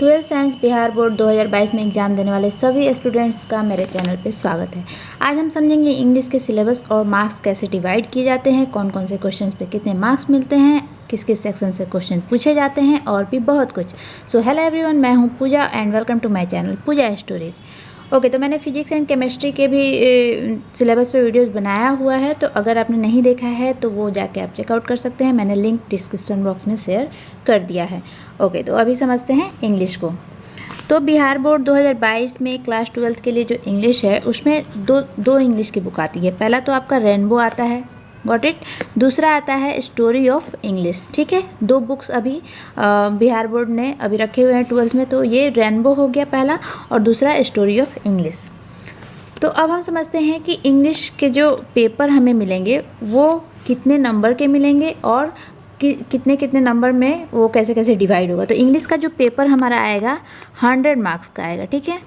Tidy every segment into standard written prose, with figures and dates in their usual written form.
Twelfth science Bihar board 2022 में exam देने वाले सभी स्टूडेंट्स का मेरे चैनल पे स्वागत है। आज हम समझेंगे इंग्लिश के सिलेबस और मार्क्स कैसे डिवाइड किए जाते हैं, कौन कौन से क्वेश्चंस पे कितने मार्क्स मिलते हैं, किस किस सेक्शन से क्वेश्चन पूछे जाते हैं और भी बहुत कुछ। सो हेलो एवरीवन, मैं हूँ Pooja and welcome to my channel Pooja stories. Okay, तो मैंने फिजिक्स एंड केमिस्ट्री के भी सिलेबस पे वीडियोस बनाया हुआ है, तो अगर आपने नहीं देखा है तो वो जाके आप चेकआउट कर सकते हैं। मैंने लिंक डिस्क्रिप्शन बॉक्स में शेयर कर दिया है। ओके, तो अभी समझते हैं इंग्लिश को। तो बिहार बोर्ड 2022 में क्लास 12 के लिए जो इंग्लिश है उसमें दो इंग्लिश की बुक आती है। पहला तो आपका रेनबो आता है, गॉट इट। दूसरा आता है स्टोरी ऑफ इंग्लिश, ठीक है। दो बुक्स अभी बिहार बोर्ड ने अभी रखे हुए हैं 12th में, तो ये रेनबो हो गया पहला और दूसरा स्टोरी ऑफ इंग्लिश। तो अब हम समझते हैं कि इंग्लिश के जो पेपर हमें मिलेंगे वो कितने नंबर के मिलेंगे और कितने कितने नंबर में वो कैसे कैसे डिवाइड होगा। तो इंग्लिश का जो पेपर हमारा आएगा 100 मार्क्स का आएगा, ठीक है,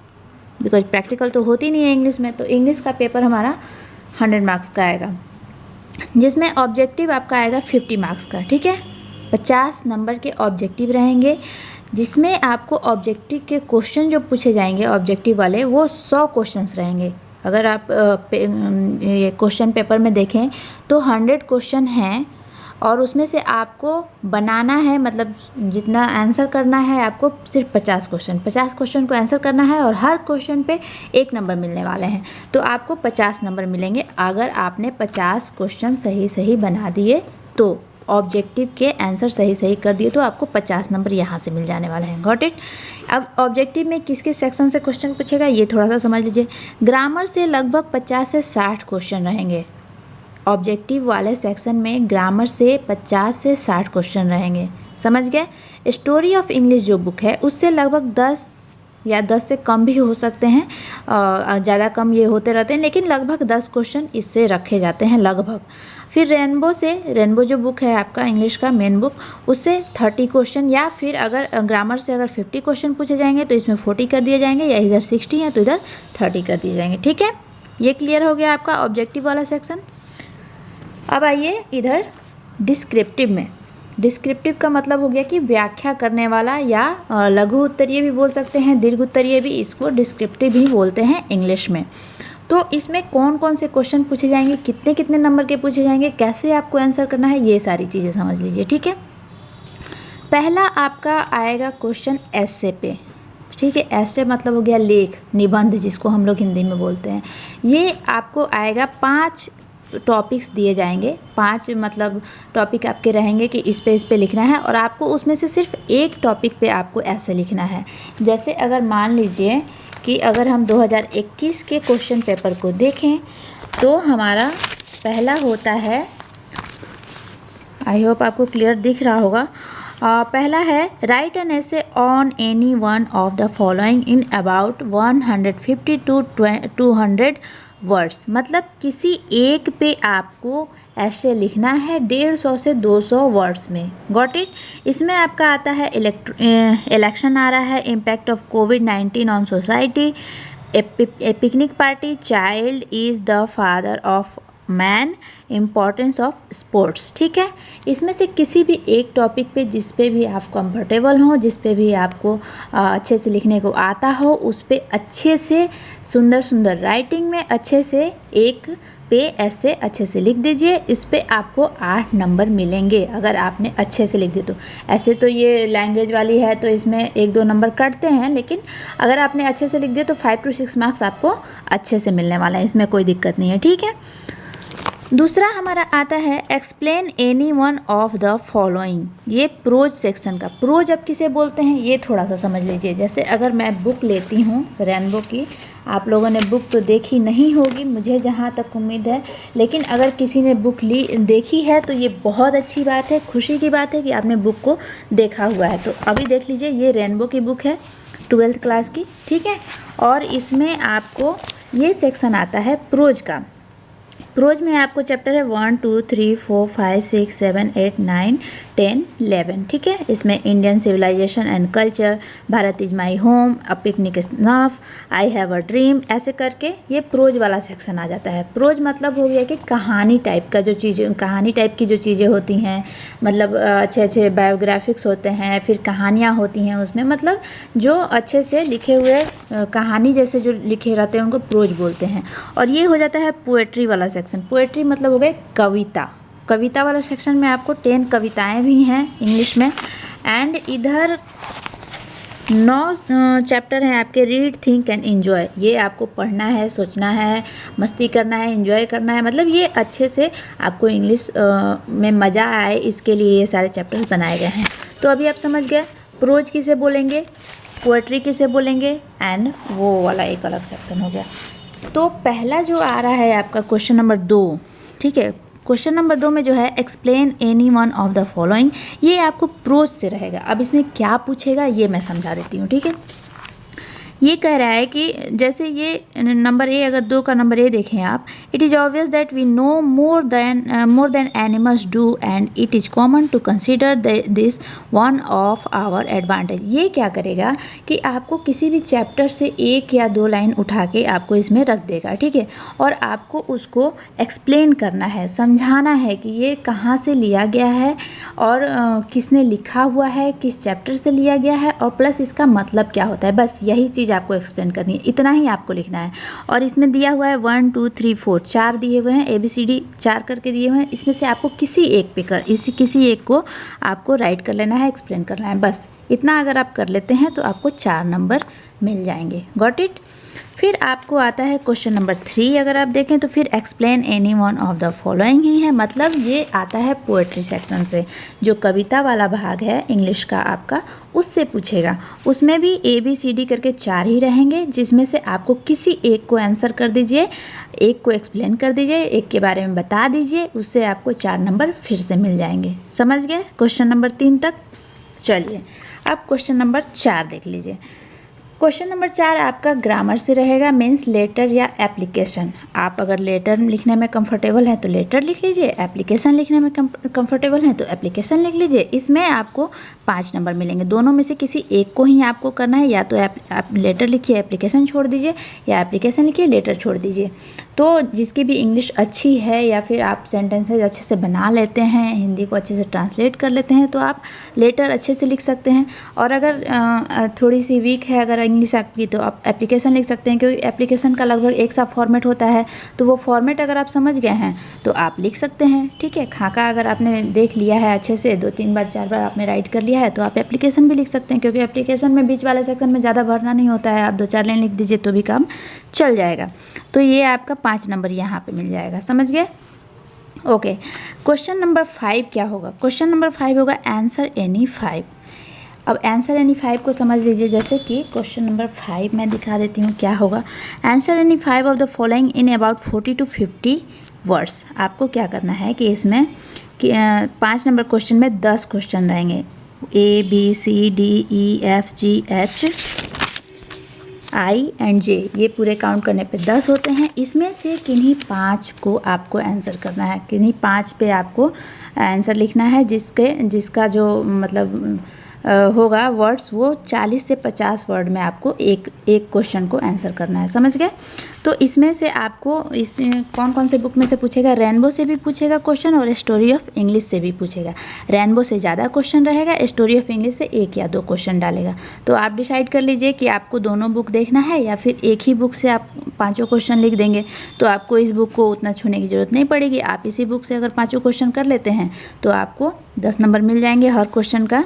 बिकॉज प्रैक्टिकल तो होती नहीं है इंग्लिश में। तो इंग्लिश का पेपर हमारा 100 मार्क्स का आएगा, जिसमें ऑब्जेक्टिव आपका आएगा 50 मार्क्स का, ठीक है। 50 नंबर के ऑब्जेक्टिव रहेंगे, जिसमें आपको ऑब्जेक्टिव के क्वेश्चन जो पूछे जाएंगे ऑब्जेक्टिव वाले वो 100 क्वेश्चंस रहेंगे। अगर आप ये क्वेश्चन पेपर में देखें तो 100 क्वेश्चन हैं और उसमें से आपको बनाना है, मतलब जितना आंसर करना है आपको सिर्फ 50 क्वेश्चन को आंसर करना है और हर क्वेश्चन पे 1 नंबर मिलने वाले हैं। तो आपको 50 नंबर मिलेंगे अगर आपने 50 क्वेश्चन सही बना दिए, तो ऑब्जेक्टिव के आंसर सही कर दिए तो आपको 50 नंबर यहाँ से मिल जाने वाले हैं, गॉट इट। अब ऑब्जेक्टिव में किस किस सेक्शन से क्वेश्चन पूछेगा ये थोड़ा सा समझ लीजिए। ग्रामर से लगभग 50 से 60 क्वेश्चन रहेंगे। ऑब्जेक्टिव वाले सेक्शन में ग्रामर से 50 से 60 क्वेश्चन रहेंगे, समझ गए। स्टोरी ऑफ इंग्लिश जो बुक है उससे लगभग 10 या 10 से कम भी हो सकते हैं, ज़्यादा कम ये होते रहते हैं, लेकिन लगभग 10 क्वेश्चन इससे रखे जाते हैं लगभग। फिर रेनबो जो बुक है आपका इंग्लिश का मेन बुक, उससे 30 क्वेश्चन, या फिर अगर ग्रामर से अगर 50 क्वेश्चन पूछे जाएंगे तो इसमें 40 कर दिए जाएंगे, या इधर 60 है तो इधर 30 कर दिए जाएंगे, ठीक है। ये क्लियर हो गया आपका ऑब्जेक्टिव वाला सेक्शन। अब आइए इधर डिस्क्रिप्टिव में। डिस्क्रिप्टिव का मतलब हो गया कि व्याख्या करने वाला, या लघु उत्तरीय भी बोल सकते हैं, दीर्घ उत्तरीय भी, इसको डिस्क्रिप्टिव भी बोलते हैं इंग्लिश में। तो इसमें कौन कौन से क्वेश्चन पूछे जाएंगे, कितने कितने नंबर के पूछे जाएंगे, कैसे आपको आंसर करना है, ये सारी चीज़ें समझ लीजिए, ठीक है। पहला आपका आएगा क्वेश्चन एस्से पे, ठीक है। एस्से मतलब हो गया लेख, निबंध जिसको हम लोग हिंदी में बोलते हैं। ये आपको आएगा 5 टॉपिक्स दिए जाएंगे, 5 मतलब टॉपिक आपके रहेंगे कि इस पे लिखना है, और आपको उसमें से सिर्फ एक टॉपिक पे आपको ऐसे लिखना है। जैसे अगर मान लीजिए कि अगर हम 2021 के क्वेश्चन पेपर को देखें तो हमारा पहला होता है, आई होप आपको क्लियर दिख रहा होगा, पहला है राइट एन ऐसे on any one of the following in about 150 to 200 words. मतलब किसी एक पे आपको ऐसे लिखना है 150 से 200 वर्ड्स में, गॉट इट। इसमें आपका आता है इलेक्शन आ रहा है, impact of covid on society, A picnic party, child is the father of man, importance of sports, ठीक है। इसमें से किसी भी एक टॉपिक पे जिस पे भी आप कंफर्टेबल हो, जिस पे भी आपको अच्छे से लिखने को आता हो, उस पे अच्छे से सुंदर राइटिंग में अच्छे से एक पे ऐसे अच्छे से लिख दीजिए। इस पे आपको 8 नंबर मिलेंगे अगर आपने अच्छे से लिख दिए तो। ऐसे तो ये लैंग्वेज वाली है तो इसमें 1-2 नंबर कटते हैं, लेकिन अगर आपने अच्छे से लिख दिए तो 5 to 6 मार्क्स आपको अच्छे से मिलने वाला है, इसमें कोई दिक्कत नहीं है, ठीक है। दूसरा हमारा आता है explain any one of the following. ये प्रोज सेक्शन का। प्रोज अब किसे बोलते हैं ये थोड़ा सा समझ लीजिए। जैसे अगर मैं बुक लेती हूँ रेनबो की, आप लोगों ने बुक तो देखी नहीं होगी मुझे जहाँ तक उम्मीद है, लेकिन अगर किसी ने बुक देखी है तो ये बहुत अच्छी बात है, खुशी की बात है कि आपने बुक को देखा हुआ है। तो अभी देख लीजिए, ये रेनबो की बुक है 12th क्लास की, ठीक है। और इसमें आपको ये सेक्शन आता है प्रोज का। प्रोज में आपको चैप्टर है 1 2 3 4 5 6 7 8 9 10 11, ठीक है। इसमें Indian civilisation and culture, Bharat is my home, a picnic snuff, I have a dream, ऐसे करके ये प्रोज वाला सेक्शन आ जाता है। प्रोज मतलब हो गया कि कहानी टाइप का जो चीज़ें, कहानी टाइप की जो चीज़ें होती हैं, मतलब अच्छे अच्छे बायोग्राफिक्स होते हैं, फिर कहानियाँ होती हैं उसमें, मतलब जो अच्छे से लिखे हुए कहानी जैसे जो लिखे रहते हैं उनको प्रोज बोलते हैं। और ये हो जाता है पोएट्री वाला सेक्शन। पोएट्री मतलब हो गए कविता। कविता वाला सेक्शन में आपको 10 कविताएं भी हैं इंग्लिश में। एंड इधर 9 चैप्टर हैं आपके, रीड, थिंक एंड एंजॉय। ये आपको पढ़ना है, सोचना है, मस्ती करना है, एंजॉय करना है, मतलब ये अच्छे से आपको इंग्लिश में मज़ा आए, इसके लिए ये सारे चैप्टर्स बनाए गए हैं। तो अभी आप समझ गए प्रोज किसे बोलेंगे, पोएट्री किसे बोलेंगे, एंड वो वाला एक अलग सेक्शन हो गया। तो पहला जो आ रहा है आपका क्वेश्चन नंबर 2, ठीक है। क्वेश्चन नंबर 2 में जो है explain any one of the following, ये आपको प्रोज से रहेगा। अब इसमें क्या पूछेगा ये मैं समझा देती हूँ, ठीक है। ये कह रहा है कि जैसे ये नंबर ए, अगर 2 का नंबर ए देखें आप, it is obvious that we know more than animals do and it is common to consider this one of our advantage. ये क्या करेगा कि आपको किसी भी चैप्टर से 1 या 2 लाइन उठा के आपको इसमें रख देगा, ठीक है। और आपको उसको एक्सप्लेन करना है, समझाना है कि ये कहाँ से लिया गया है और किसने लिखा हुआ है, किस चैप्टर से लिया गया है, और प्लस इसका मतलब क्या होता है। बस यही चीज़ आपको एक्सप्लेन करनी है, इतना ही आपको लिखना है। और इसमें दिया हुआ है 1 2 3 4, 4 दिए हुए हैं, ABCD 4 करके दिए हुए हैं। इसमें से आपको किसी एक पे किसी एक को आपको राइट कर लेना है, एक्सप्लेन करना है। बस इतना अगर आप कर लेते हैं तो आपको 4 नंबर मिल जाएंगे। Got it. फिर आपको आता है क्वेश्चन नंबर 3, अगर आप देखें तो फिर explain any one of the following ही है, मतलब ये आता है पोएट्री सेक्शन से। जो कविता वाला भाग है इंग्लिश का आपका, उससे पूछेगा। उसमें भी ABCD करके 4 ही रहेंगे, जिसमें से आपको किसी एक को आंसर कर दीजिए, एक को एक्सप्लेन कर दीजिए, एक के बारे में बता दीजिए, उससे आपको 4 नंबर फिर से मिल जाएंगे। समझ गए क्वेश्चन नंबर 3 तक। चलिए अब क्वेश्चन नंबर 4 देख लीजिए। क्वेश्चन नंबर 4 आपका ग्रामर से रहेगा, मीन्स लेटर या एप्लीकेशन। आप अगर लेटर लिखने में कंफर्टेबल है तो लेटर लिख लीजिए, एप्लीकेशन लिखने में कंफर्टेबल है तो एप्लीकेशन लिख लीजिए। इसमें आपको 5 नंबर मिलेंगे। दोनों में से किसी एक को ही आपको करना है, या तो आप लेटर लिखिए एप्लीकेशन छोड़ दीजिए, या एप्लीकेशन लिखिए लेटर छोड़ दीजिए। तो जिसकी भी इंग्लिश अच्छी है, या फिर आप सेंटेंसेज अच्छे से बना लेते हैं, हिंदी को अच्छे से ट्रांसलेट कर लेते हैं, तो आप लेटर अच्छे से लिख सकते हैं। और अगर थोड़ी सी वीक है अगर इंग्लिश आपकी, तो आप एप्लीकेशन लिख सकते हैं, क्योंकि एप्लीकेशन का लगभग एक सा फॉर्मेट होता है। तो वो फॉर्मेट अगर आप समझ गए हैं तो आप लिख सकते हैं, ठीक है। खाका अगर आपने देख लिया है अच्छे से, 2-3 बार 4 बार आपने राइट कर लिया है, तो आप एप्लीकेशन भी लिख सकते हैं, क्योंकि एप्लीकेशन में बीच वाले सेक्शन में ज़्यादा भरना नहीं होता है। आप 2-4 लाइन लिख दीजिए तो भी काम चल जाएगा। तो ये आपका 5 नंबर यहाँ पे मिल जाएगा। समझ गए। ओके, क्वेश्चन नंबर 5 क्या होगा? क्वेश्चन नंबर 5 होगा आंसर एनी 5। अब आंसर एनी 5 को समझ लीजिए। जैसे कि क्वेश्चन नंबर 5 मैं दिखा देती हूँ क्या होगा। Answer any 5 of the following in about 40 to 50 words. आपको क्या करना है कि इसमें 5 नंबर क्वेश्चन में 10 क्वेश्चन रहेंगे, ABCDEFGH I and J, ये पूरे काउंट करने पे 10 होते हैं। इसमें से किन्हीं 5 को आपको आंसर करना है, किन्हीं 5 पे आपको आंसर लिखना है, जिसका जो मतलब होगा वर्ड्स, वो 40 से 50 वर्ड में आपको एक क्वेश्चन को आंसर करना है। समझ गए। तो इसमें से आपको कौन कौन से बुक में से पूछेगा? रेनबो से भी पूछेगा क्वेश्चन, और स्टोरी ऑफ इंग्लिश से भी पूछेगा। रेनबो से ज़्यादा क्वेश्चन रहेगा, स्टोरी ऑफ इंग्लिश से 1 या 2 क्वेश्चन डालेगा। तो आप डिसाइड कर लीजिए कि आपको दोनों बुक देखना है, या फिर एक ही बुक से आप 5 क्वेश्चन लिख देंगे। तो आपको इस बुक को उतना छूने की ज़रूरत नहीं पड़ेगी। आप इसी बुक से अगर 5 क्वेश्चन कर लेते हैं तो आपको 10 नंबर मिल जाएंगे। हर क्वेश्चन का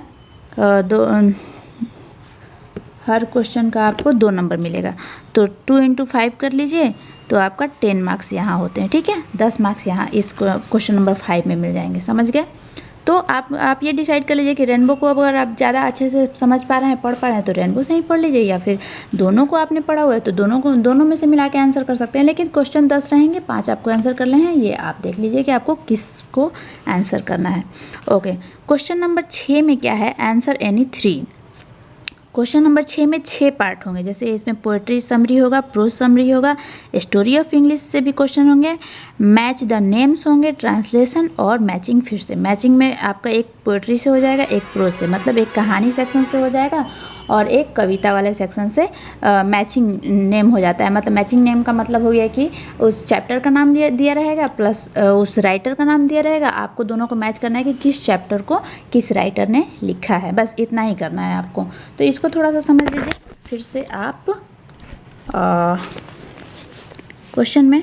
आपको 2 नंबर मिलेगा। तो 2 × 5 कर लीजिए, तो आपका 10 मार्क्स यहाँ होते हैं, ठीक है। 10 मार्क्स यहाँ इस क्वेश्चन नंबर 5 में मिल जाएंगे। समझ गए। तो आप ये डिसाइड कर लीजिए कि रेनबो को अगर आप ज़्यादा अच्छे से समझ पा रहे हैं, पढ़ पा रहे हैं, तो रेनबो से ही पढ़ लीजिए, या फिर दोनों को आपने पढ़ा हुआ है तो दोनों में से मिला के आंसर कर सकते हैं। लेकिन क्वेश्चन 10 रहेंगे, 5 आपको आंसर करने हैं। ये आप देख लीजिए कि आपको किसको आंसर करना है। ओके, क्वेश्चन नंबर 6 में क्या है? Answer any 3। क्वेश्चन नंबर 6 में 6 पार्ट होंगे, जैसे इसमें पोएट्री समरी होगा, प्रोज समरी होगा, स्टोरी ऑफ इंग्लिश से भी क्वेश्चन होंगे, मैच द नेम्स होंगे, ट्रांसलेशन और मैचिंग। फिर से मैचिंग में आपका एक पोएट्री से हो जाएगा, एक प्रोज से, मतलब एक कहानी सेक्शन से हो जाएगा और एक कविता वाले सेक्शन से मैचिंग नेम हो जाता है। मतलब मैचिंग नेम का मतलब हो गया कि उस चैप्टर का नाम दिया रहेगा प्लस उस राइटर का नाम दिया रहेगा, आपको दोनों को मैच करना है कि किस चैप्टर को किस राइटर ने लिखा है, बस इतना ही करना है आपको। तो इसको थोड़ा सा समझ लीजिए। फिर से आप क्वेश्चन में,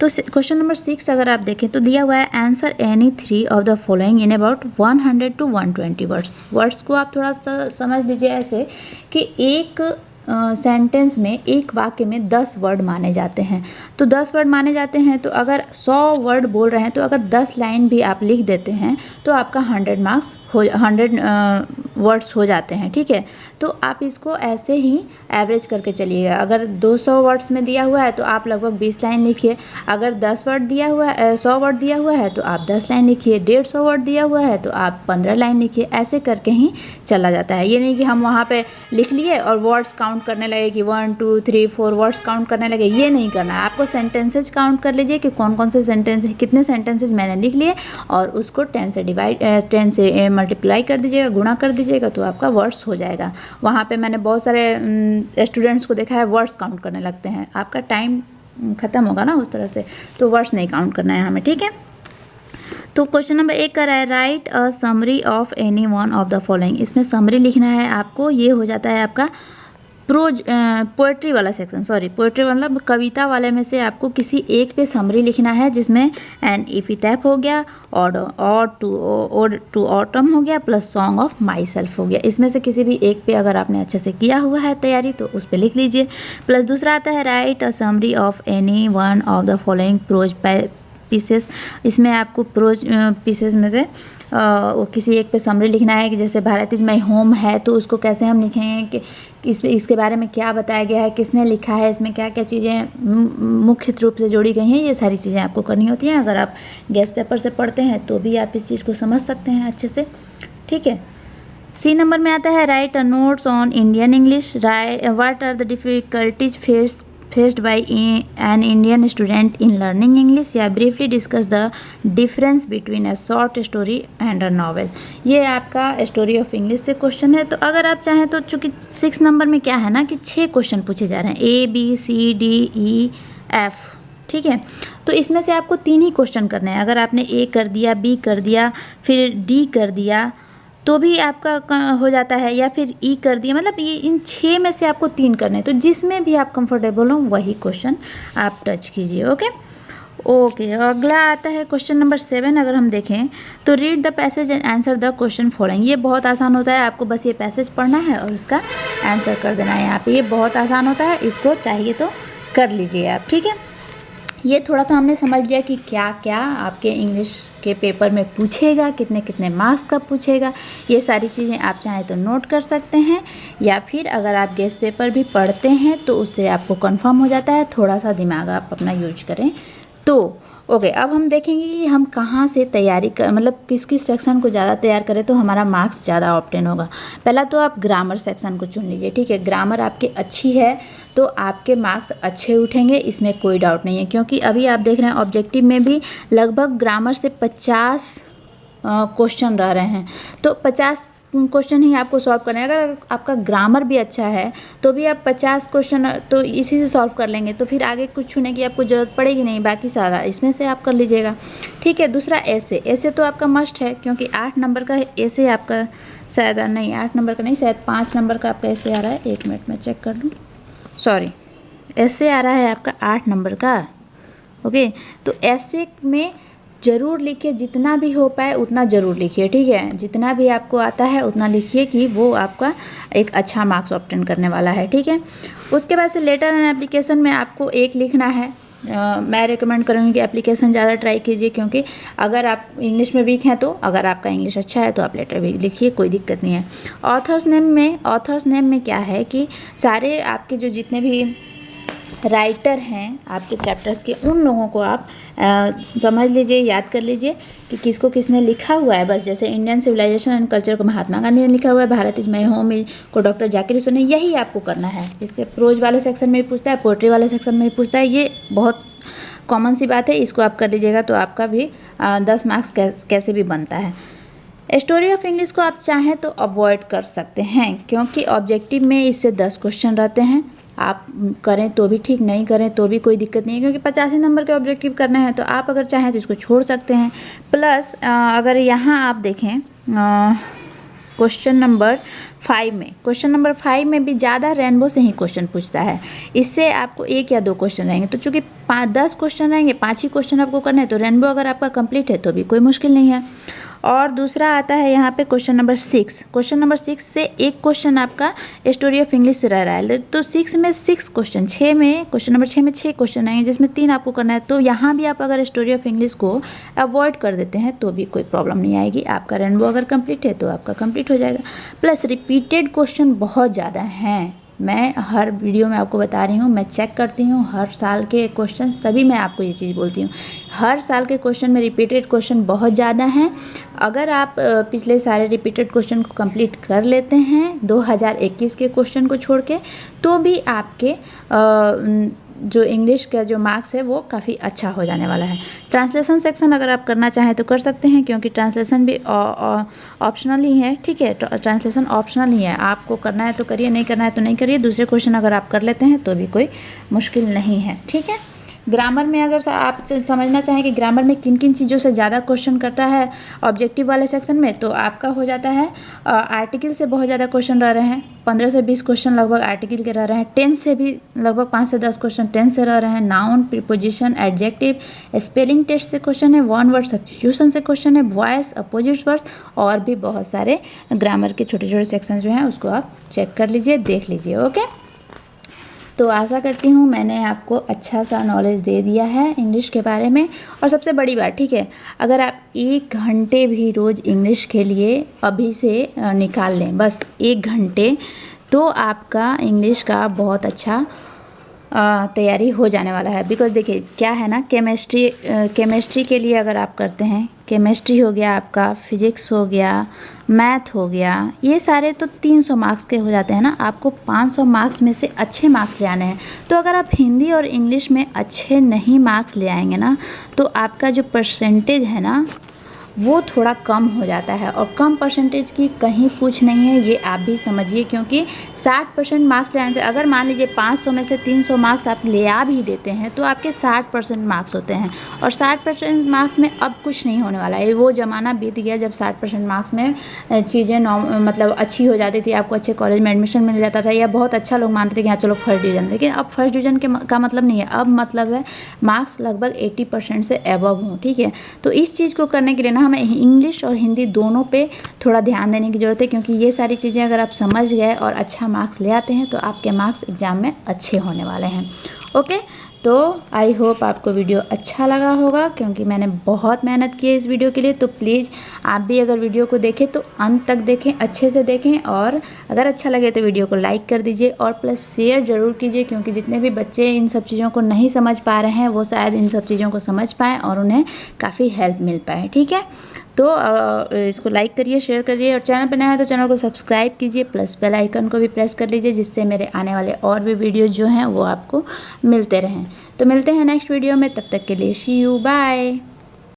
तो क्वेश्चन नंबर 6 अगर आप देखें तो दिया हुआ है answer any 3 of the following in about 100 to 120 words को आप थोड़ा सा समझ लीजिए ऐसे कि एक सेंटेंस में, एक वाक्य में 10 वर्ड माने जाते हैं। तो 10 वर्ड माने जाते हैं, तो अगर 100 वर्ड बोल रहे हैं तो अगर 10 लाइन भी आप लिख देते हैं तो आपका 100 मार्क्स 100 वर्ड्स हो जाते हैं। ठीक है, तो आप इसको ऐसे ही एवरेज करके चलिएगा। अगर 200 वर्ड्स में दिया हुआ है तो आप लगभग 20 लाइन लिखिए। अगर 10 वर्ड दिया हुआ है, 100 वर्ड दिया हुआ है तो आप 10 लाइन लिखिए। 150 वर्ड दिया हुआ है तो आप 15 लाइन लिखिए। ऐसे करके ही चला जाता है। ये नहीं कि हम वहाँ पे लिख लिए और वर्ड्स काउंट करने लगे कि 1 2 3 4 वर्ड्स काउंट करने लगे, ये नहीं करना है। आपको सेंटेंसेज काउंट कर लीजिए कि कौन कौन से सेंटेंस, कितने सेंटेंसेज मैंने लिख लिए और उसको 10 से मल्टीप्लाई कर दीजिएगा, गुणा कर दीजिएगा, तो आपका वर्ड्स हो जाएगा। वहाँ पे मैंने बहुत सारे स्टूडेंट्स को देखा है वर्ड्स काउंट करने लगते हैं, आपका टाइम ख़त्म होगा ना उस तरह से, तो वर्ड्स नहीं काउंट करना है हमें। ठीक है, तो क्वेश्चन नंबर 1 कर रहा है write a summary of any one of the following. इसमें समरी लिखना है आपको, ये हो जाता है आपका प्रोज पोएट्री वाला सेक्शन, सॉरी पोएट्री मतलब कविता वाले में से आपको किसी एक पे समरी लिखना है, जिसमें एन एपिटैफ हो गया, और टू ऑटम हो गया, plus song of my self हो गया। इसमें से किसी भी एक पे अगर आपने अच्छे से किया हुआ है तैयारी तो उस पर लिख लीजिए। प्लस दूसरा आता है write a summary of any one of the following prose pieces. इसमें आपको प्रोज पीसेस में से किसी एक पे समरी लिखना है कि जैसे भारत इज माई होम है तो उसको कैसे हम लिखेंगे कि इसके बारे में क्या बताया गया है, किसने लिखा है, इसमें क्या क्या चीज़ें मुख्य रूप से जोड़ी गई हैं, ये सारी चीज़ें आपको करनी होती हैं। अगर आप गेस्ट पेपर से पढ़ते हैं तो भी आप इस चीज़ को समझ सकते हैं अच्छे से। ठीक है, सी नंबर में आता है write a notes on Indian English. What are the difficulties faced by an Indian student in learning English, या briefly discuss the difference between a short story and a novel। ये आपका स्टोरी ऑफ इंग्लिश से question है। तो अगर आप चाहें तो चूँकि 6 नंबर में क्या है ना कि 6 क्वेश्चन पूछे जा रहे हैं, ABCDEF। ठीक है, तो इसमें से आपको 3 ही क्वेश्चन करने हैं। अगर आपने A कर दिया, B कर दिया, फिर D कर दिया तो भी आपका हो जाता है, या फिर ई कर दिया, मतलब ये इन 6 में से आपको 3 करने हैं। तो जिसमें भी आप कंफर्टेबल हो वही क्वेश्चन आप टच कीजिए। ओके, अगला आता है क्वेश्चन नंबर 7। अगर हम देखें तो read the passage and answer the question following. ये बहुत आसान होता है, आपको बस ये पैसेज पढ़ना है और उसका आंसर कर देना है यहाँ पे। ये बहुत आसान होता है, इसको चाहिए तो कर लीजिए आप। ठीक है, ये थोड़ा सा हमने समझ लिया कि क्या क्या आपके इंग्लिश के पेपर में पूछेगा, कितने कितने मार्क्स का पूछेगा। ये सारी चीज़ें आप चाहें तो नोट कर सकते हैं, या फिर अगर आप गेस्ट पेपर भी पढ़ते हैं तो उससे आपको कंफर्म हो जाता है। थोड़ा सा दिमाग आप अपना यूज करें तो। ओके, अब हम देखेंगे कि हम कहाँ से तैयारी कर, मतलब किस किस सेक्शन को ज़्यादा तैयार करें तो हमारा मार्क्स ज़्यादा ऑब्टेन होगा। पहला तो आप ग्रामर सेक्शन को चुन लीजिए। ठीक है, ग्रामर आपकी अच्छी है तो आपके मार्क्स अच्छे उठेंगे, इसमें कोई डाउट नहीं है। क्योंकि अभी आप देख रहे हैं ऑब्जेक्टिव में भी लगभग ग्रामर से 50 क्वेश्चन रह रहे हैं, तो 50 क्वेश्चन ही आपको सॉल्व करना है। अगर आपका ग्रामर भी अच्छा है तो भी आप 50 क्वेश्चन तो इसी से सॉल्व कर लेंगे, तो फिर आगे कुछ छूने की आपको ज़रूरत पड़ेगी नहीं, बाकी सारा इसमें से आप कर लीजिएगा। ठीक है, दूसरा ऐसे तो आपका मस्ट है, क्योंकि 8 नंबर का ऐसे आपका शायद नहीं, 8 नंबर का नहीं, शायद 5 नंबर का आपका ऐसे आ रहा है। 1 मिनट में चेक कर लूँ, सॉरी, ऐसे आ रहा है आपका 8 नंबर का। ओके, तो ऐसे में ज़रूर लिखिए, जितना भी हो पाए उतना ज़रूर लिखिए। ठीक है, जितना भी आपको आता है उतना लिखिए कि वो आपका एक अच्छा मार्क्स ऑब्टेन करने वाला है। ठीक है, उसके बाद से लेटर एंड एप्लीकेशन में आपको एक लिखना है। मैं रिकमेंड करूँगी कि एप्लीकेशन ज़्यादा ट्राई कीजिए, क्योंकि अगर आप इंग्लिश में वीक हैं तो अगर आपका इंग्लिश अच्छा है तो आप लेटर भी लिखिए, कोई दिक्कत नहीं है। ऑथर्स नेम में क्या है कि सारे आपके जो जितने भी राइटर हैं आपके चैप्टर्स के, उन लोगों को आप समझ लीजिए, याद कर लीजिए कि किसको किसने लिखा हुआ है। बस जैसे इंडियन सिविलाइजेशन एंड कल्चर को महात्मा गांधी ने लिखा हुआ है, भारत इज माय होम को डॉक्टर जाकिर हुसैन ने, यही आपको करना है। इसके प्रोज वाले सेक्शन में भी पूछता है, पोएट्री वाले सेक्शन में भी पूछता है, ये बहुत कॉमन सी बात है, इसको आप कर लीजिएगा तो आपका भी 10 मार्क्स कैसे भी बनता है। स्टोरी ऑफ इंग्लिश को आप चाहें तो अवॉइड कर सकते हैं, क्योंकि ऑब्जेक्टिव में इससे 10 क्वेश्चन रहते हैं। आप करें तो भी ठीक, नहीं करें तो भी कोई दिक्कत नहीं है, क्योंकि 85 नंबर के ऑब्जेक्टिव करना है, तो आप अगर चाहें तो इसको छोड़ सकते हैं। प्लस अगर यहाँ आप देखें क्वेश्चन नंबर 5 में भी ज़्यादा रेनबो से ही क्वेश्चन पूछता है। इससे आपको 1 या 2 क्वेश्चन रहेंगे, तो चूँकि 10 क्वेश्चन रहेंगे, 5 ही क्वेश्चन आपको करने हैं, तो रेनबो अगर आपका कंप्लीट है तो भी कोई मुश्किल नहीं है। और दूसरा आता है यहाँ पे क्वेश्चन नंबर 6। क्वेश्चन नंबर 6 से 1 क्वेश्चन आपका स्टोरी ऑफ इंग्लिश से रह रहा है, तो 6 में 6 क्वेश्चन, क्वेश्चन नंबर 6 में 6 क्वेश्चन आएंगे, जिसमें 3 आपको करना है। तो यहाँ भी आप अगर स्टोरी ऑफ इंग्लिश को अवॉइड कर देते हैं तो भी कोई प्रॉब्लम नहीं आएगी। आपका रेनबो अगर कंप्लीट है तो आपका कंप्लीट हो जाएगा। प्लस रिपीटेड क्वेश्चन बहुत ज़्यादा हैं, मैं हर वीडियो में आपको बता रही हूँ, मैं चेक करती हूँ हर साल के क्वेश्चंस, तभी मैं आपको ये चीज़ बोलती हूँ। हर साल के क्वेश्चन में रिपीटेड क्वेश्चन बहुत ज़्यादा हैं। अगर आप पिछले सारे रिपीटेड क्वेश्चन को कंप्लीट कर लेते हैं 2021 के क्वेश्चन को छोड़ के, तो भी आपके जो इंग्लिश का जो मार्क्स है वो काफ़ी अच्छा हो जाने वाला है। ट्रांसलेशन सेक्शन अगर आप करना चाहें तो कर सकते हैं, क्योंकि ट्रांसलेशन भी ऑप्शनल ही है, ठीक है। ट्रांसलेशन ऑप्शनल ही है, आपको करना है तो करिए, नहीं करना है तो नहीं करिए। दूसरे क्वेश्चन अगर आप कर लेते हैं तो भी कोई मुश्किल नहीं है, ठीक है। ग्रामर में अगर आप समझना चाहें कि ग्रामर में किन किन चीज़ों से ज़्यादा क्वेश्चन करता है ऑब्जेक्टिव वाले सेक्शन में, तो आपका हो जाता है आर्टिकल से बहुत ज़्यादा क्वेश्चन रह रहे हैं, 15 से 20 क्वेश्चन लगभग आर्टिकल के रह रहे हैं। टेंस से भी लगभग 5 से 10 क्वेश्चन टेंस से रह रहे हैं। Noun, preposition, adjective, spelling test से क्वेश्चन है, वन वर्ड सब्स्टिट्यूशन से क्वेश्चन है, वॉइस, अपोजिट वर्ड्स, और भी बहुत सारे ग्रामर के छोटे छोटे सेक्शन जो हैं उसको आप चेक कर लीजिए, देख लीजिए, ओके। तो आशा करती हूँ मैंने आपको अच्छा सा नॉलेज दे दिया है इंग्लिश के बारे में। और सबसे बड़ी बात, ठीक है, अगर आप 1 घंटे भी रोज़ इंग्लिश के लिए अभी से निकाल लें, बस 1 घंटे, तो आपका इंग्लिश का बहुत अच्छा तैयारी हो जाने वाला है। बिकॉज देखिए क्या है ना, केमिस्ट्री के लिए अगर आप करते हैं, केमिस्ट्री हो गया आपका, फिजिक्स हो गया, मैथ हो गया, ये सारे तो 300 मार्क्स के हो जाते हैं ना। आपको 500 मार्क्स में से अच्छे मार्क्स ले आने हैं। तो अगर आप हिंदी और इंग्लिश में अच्छे नहीं मार्क्स ले आएंगे ना, तो आपका जो परसेंटेज है ना वो थोड़ा कम हो जाता है। और कम परसेंटेज की कहीं कुछ नहीं है, ये आप भी समझिए, क्योंकि 60% मार्क्स ले आने से, अगर मान लीजिए 500 में से 300 मार्क्स आप ले आ भी देते हैं तो आपके 60% मार्क्स होते हैं। और 60% मार्क्स में अब कुछ नहीं होने वाला है। वो ज़माना बीत गया जब 60% मार्क्स में चीज़ें मतलब अच्छी हो जाती थी, आपको अच्छे कॉलेज में एडमिशन मिल जाता था, या बहुत अच्छा लोग मानते थे कि हाँ चलो फर्स्ट डिवीज़न। लेकिन अब फर्स्ट डिवीज़न का मतलब नहीं है, अब मतलब है मार्क्स लगभग 80% से एबव हों, ठीक है। तो इस चीज़ को करने के लिए ना हमें इंग्लिश और हिंदी दोनों पे थोड़ा ध्यान देने की ज़रूरत है, क्योंकि ये सारी चीज़ें अगर आप समझ गए और अच्छा मार्क्स ले आते हैं तो आपके मार्क्स एग्ज़ाम में अच्छे होने वाले हैं, ओके। तो आई होप आपको वीडियो अच्छा लगा होगा, क्योंकि मैंने बहुत मेहनत की है इस वीडियो के लिए। तो प्लीज़ आप भी अगर वीडियो को देखें तो अंत तक देखें, अच्छे से देखें, और अगर अच्छा लगे तो वीडियो को लाइक कर दीजिए और प्लस शेयर ज़रूर कीजिए, क्योंकि जितने भी बच्चे इन सब चीज़ों को नहीं समझ पा रहे हैं वो शायद इन सब चीज़ों को समझ पाएँ और उन्हें काफ़ी हेल्प मिल पाए, ठीक है। तो इसको लाइक करिए, शेयर करिए, और चैनल पर नया है तो चैनल को सब्सक्राइब कीजिए, प्लस बेल आइकन को भी प्रेस कर लीजिए, जिससे मेरे आने वाले और भी वीडियोज़ जो हैं वो आपको मिलते रहें। तो मिलते हैं नेक्स्ट वीडियो में, तब तक के लिए सी यू, बाय।